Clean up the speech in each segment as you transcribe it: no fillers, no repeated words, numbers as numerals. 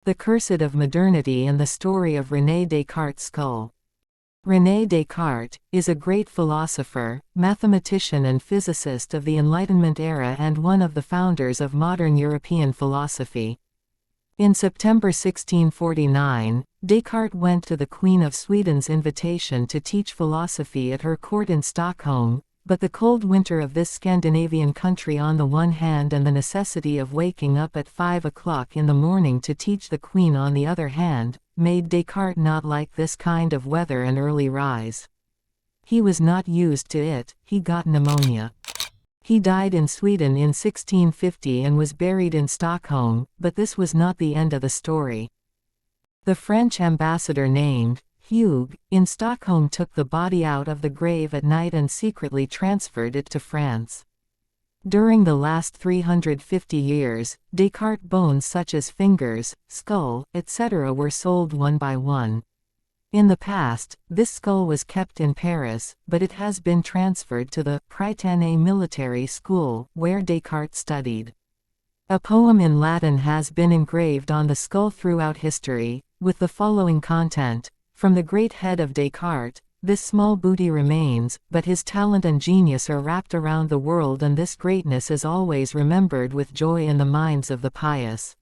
The Curse of Modernity and the Story of René Descartes' Skull. René Descartes is a great philosopher, mathematician and physicist of the Enlightenment era and one of the founders of modern European philosophy. In September 1649, Descartes went to the Queen of Sweden's invitation to teach philosophy at her court in Stockholm, but the cold winter of this Scandinavian country on the one hand and the necessity of waking up at 5 o'clock in the morning to teach the Queen on the other hand, made Descartes not like this kind of weather and early rise. He was not used to it, he got pneumonia. He died in Sweden in 1650 and was buried in Stockholm, but this was not the end of the story. The French ambassador named Hugues, in Stockholm took the body out of the grave at night and secretly transferred it to France. During the last 350 years, Descartes' bones such as fingers, skull, etc. were sold one by one. In the past, this skull was kept in Paris, but it has been transferred to the Prytanée Military School, where Descartes studied. A poem in Latin has been engraved on the skull throughout history, with the following content: "From the great head of Descartes, this small booty remains, but his talent and genius are wrapped around the world, and this greatness is always remembered with joy in the minds of the pious.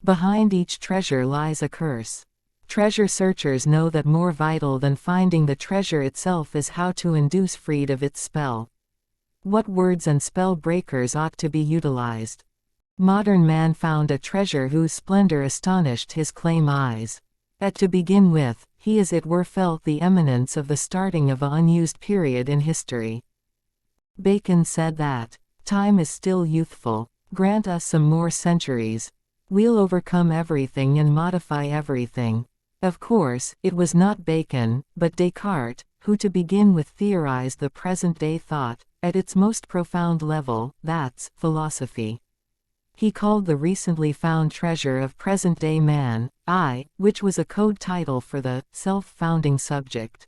Behind each treasure lies a curse. Treasure searchers know that more vital than finding the treasure itself is how to induce freed of its spell. What words and spell breakers ought to be utilized. Modern man found a treasure whose splendor astonished his claim eyes. To begin with, he as it were felt the eminence of the starting of an unused period in history." Bacon said that, "Time is still youthful, grant us some more centuries. We'll overcome everything and modify everything." Of course, it was not Bacon, but Descartes, who to begin with theorized the present-day thought, at its most profound level, that's philosophy. He called the recently found treasure of present-day man, I, which was a code title for the self-founding subject.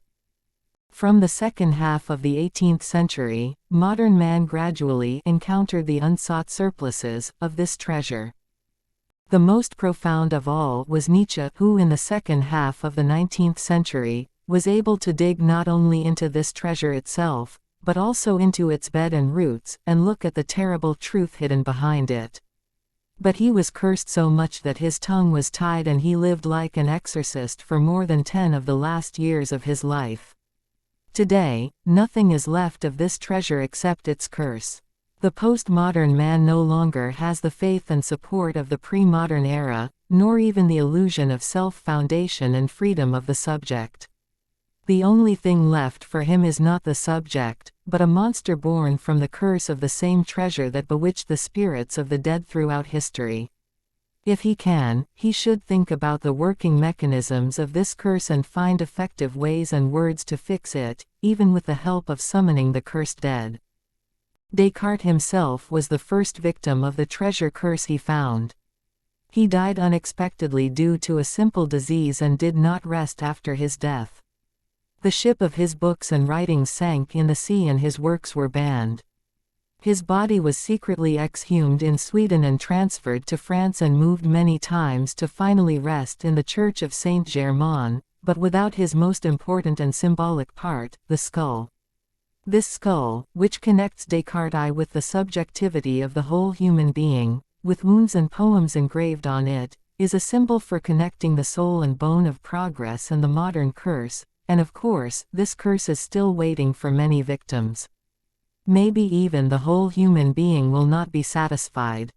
From the second half of the 18th century, modern man gradually encountered the unsought surpluses of this treasure. The most profound of all was Nietzsche, who in the second half of the 19th century, was able to dig not only into this treasure itself, but also into its bed and roots, and look at the terrible truth hidden behind it. But he was cursed so much that his tongue was tied and he lived like an exorcist for more than 10 of the last years of his life. Today, nothing is left of this treasure except its curse. The postmodern man no longer has the faith and support of the pre-modern era, nor even the illusion of self-foundation and freedom of the subject. The only thing left for him is not the subject, but a monster born from the curse of the same treasure that bewitched the spirits of the dead throughout history. If he can, he should think about the working mechanisms of this curse and find effective ways and words to fix it, even with the help of summoning the cursed dead. Descartes himself was the first victim of the treasure curse he found. He died unexpectedly due to a simple disease and did not rest after his death. The ship of his books and writings sank in the sea and his works were banned. His body was secretly exhumed in Sweden and transferred to France and moved many times to finally rest in the Church of Saint-Germain, but without his most important and symbolic part, the skull. This skull, which connects Descartes with the subjectivity of the whole human being, with wounds and poems engraved on it, is a symbol for connecting the soul and bone of progress and the modern curse. And of course, this curse is still waiting for many victims. Maybe even the whole human being will not be satisfied.